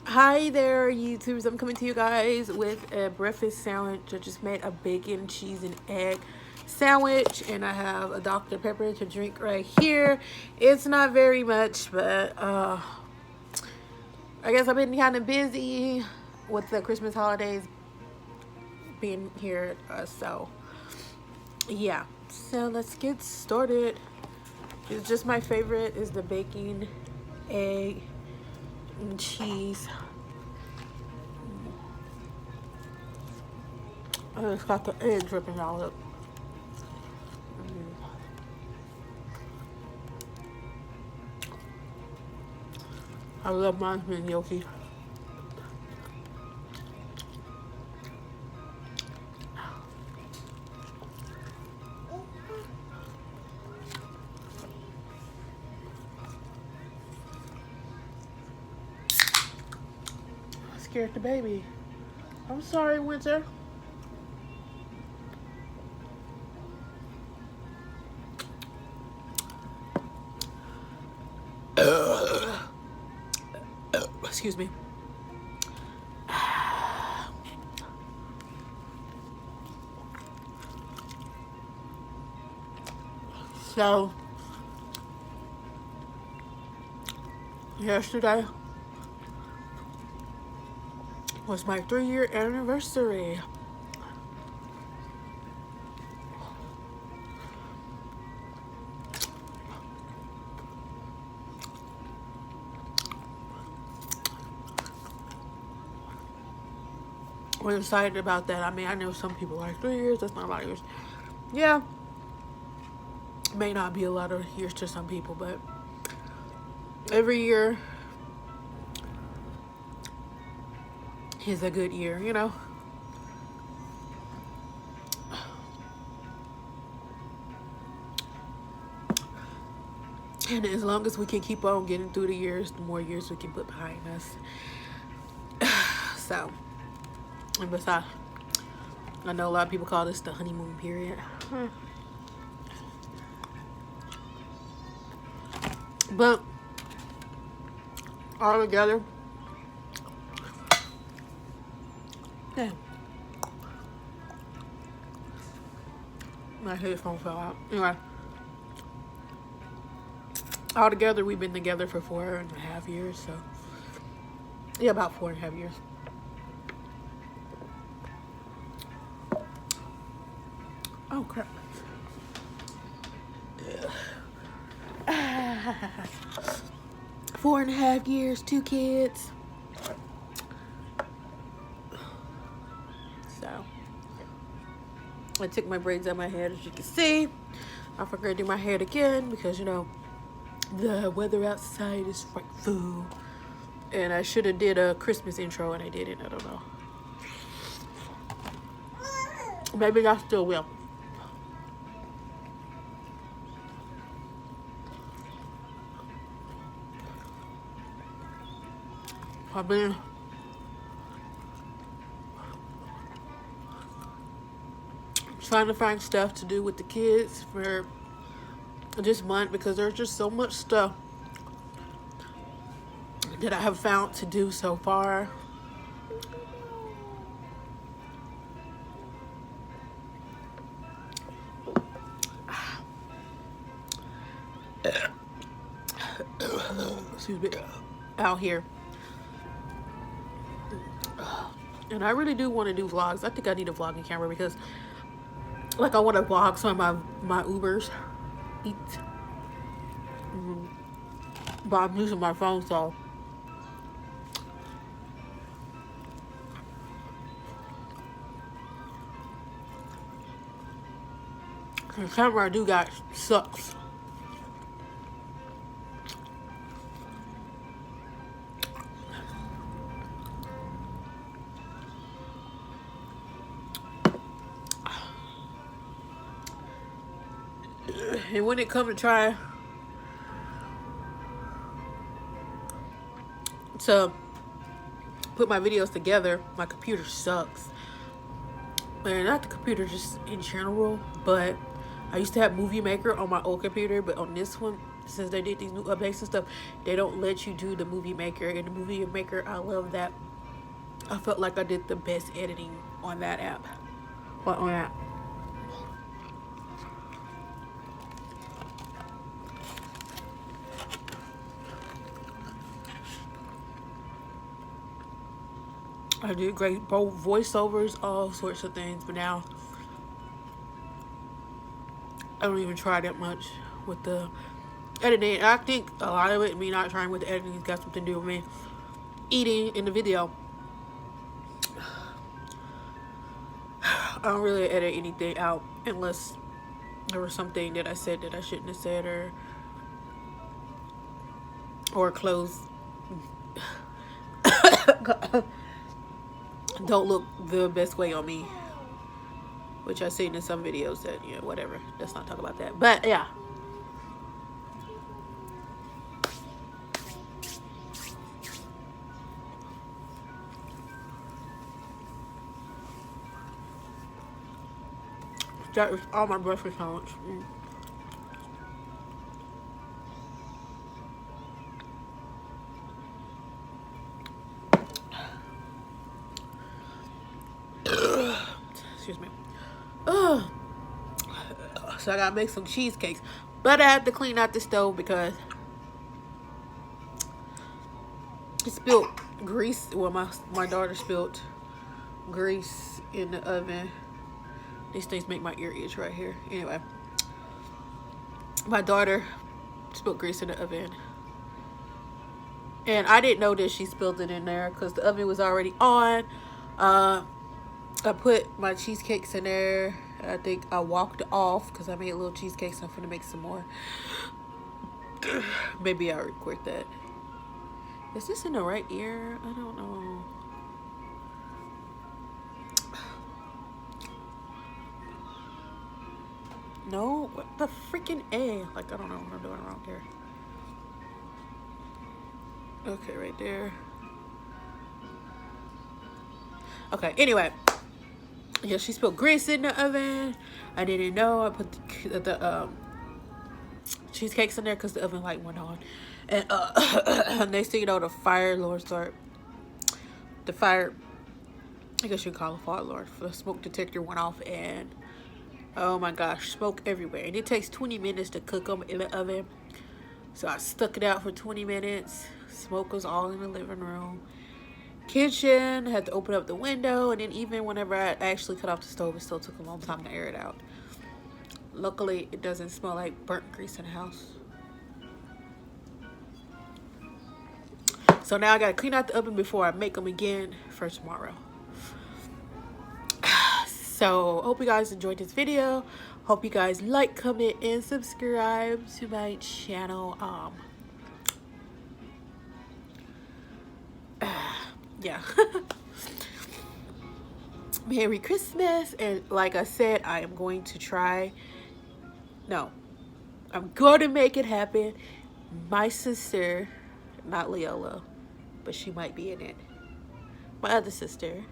Hi there, YouTubers. I'm coming to you guys with a breakfast sandwich. I just made a bacon, cheese, and egg sandwich, and I have a Dr. Pepper to drink right here. It's not very much, but I guess I've been kind of busy with the Christmas holidays being here, so yeah. So let's get started. It's just my favorite is the bacon, egg, and cheese. It's got the egg dripping out of it. I love mine being yolky. I scared the baby. I'm sorry, Winter. Excuse me. So, yesterday was my 3-year anniversary. We're excited about that. I mean, I know some people like 3 years, that's not a lot of years. Yeah, may not be a lot of years to some people, but every year is a good year, you know. And as long as we can keep on getting through the years, the more years we can put behind us. So, and besides, I know a lot of people call this the honeymoon period. But all together, yeah. My headphone fell out. Anyway, all together, we've been together for 4.5 years. So, yeah, about 4.5 years. Oh, crap. 4.5 years, 2 kids. So, I took my braids out of my head, as you can see. I forgot to do my hair again because, you know, the weather outside is frightful. And I should have did a Christmas intro and I didn't. I don't know. Maybe I still will. I've been trying to find stuff to do with the kids for this month because there's just so much stuff that I have found to do so far. Excuse me. Out here. And I really do want to do vlogs. I think I need a vlogging camera because, like, I want to vlog some of my Ubers eat. But I'm using my phone, so the camera I do got sucks. And when it comes to try to put my videos together, my computer sucks. and not the computer, just in general. But I used to have Movie Maker on my old computer, but on this one, since they did these new updates and stuff, they don't let you do the Movie Maker. And the Movie Maker, I love that. I felt like I did the best editing on that app. What on that? I did great both voiceovers, all sorts of things, but now I don't even try that much with the editing. I think a lot of it, me not trying with the editing, has got something to do with me eating in the video. I don't really edit anything out unless there was something that I said that I shouldn't have said, or clothes don't look the best way on me, which I've seen in some videos that, you know, whatever, let's not talk about that. But yeah, that is all my breakfast sandwich. Excuse me. So I gotta make some cheesecakes, but I have to clean out the stove because it spilled grease. Well, my daughter spilled grease in the oven. These things make my ear itch right here. Anyway, my daughter spilled grease in the oven, and I didn't know that she spilled it in there because the oven was already on. I put my cheesecakes in there. I think I walked off because I made little cheesecakes. I'm gonna make some more. Maybe I'll record that. Is this in the right ear? I don't know. No, what the freaking A? Like, I don't know what I'm doing wrong here. Okay, right there. Okay, anyway. Yeah, she spilled grease in the oven. I didn't know. I put the cheesecakes in there because the oven light went on. And next thing you know, the fire alarm started. The fire, I guess you call it fire alarm. The smoke detector went off, and oh my gosh, smoke everywhere. And it takes 20 minutes to cook them in the oven. So I stuck it out for 20 minutes. Smoke was all in the living room. Kitchen, had to open up the window, and then even whenever I actually cut off the stove, it still took a long time to air it out. Luckily, it doesn't smell like burnt grease in the house. So now I gotta clean out the oven before I make them again for tomorrow. So hope you guys enjoyed this video. Hope you guys like, comment, and subscribe to my channel. Yeah. Merry Christmas. And like I said, I am going to try. No, I'm going to make it happen. My sister, not Leola, but she might be in it. My other sister,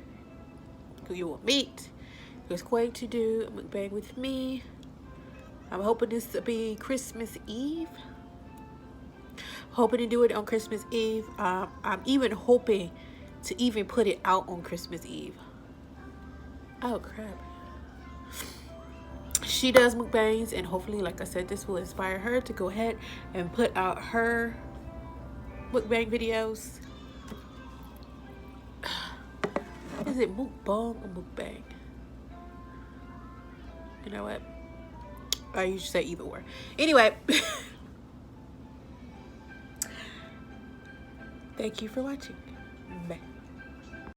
who you will meet, is going to do a mukbang with me. I'm hoping this to be Christmas Eve. Hoping to do it on Christmas Eve. I'm even hoping to even put it out on Christmas Eve. Oh crap. She does mukbangs, and hopefully, like I said, this will inspire her to go ahead and put out her mukbang videos. Is it mukbang or mukbang? You know what? I usually say either or. Anyway. Thank you for watching.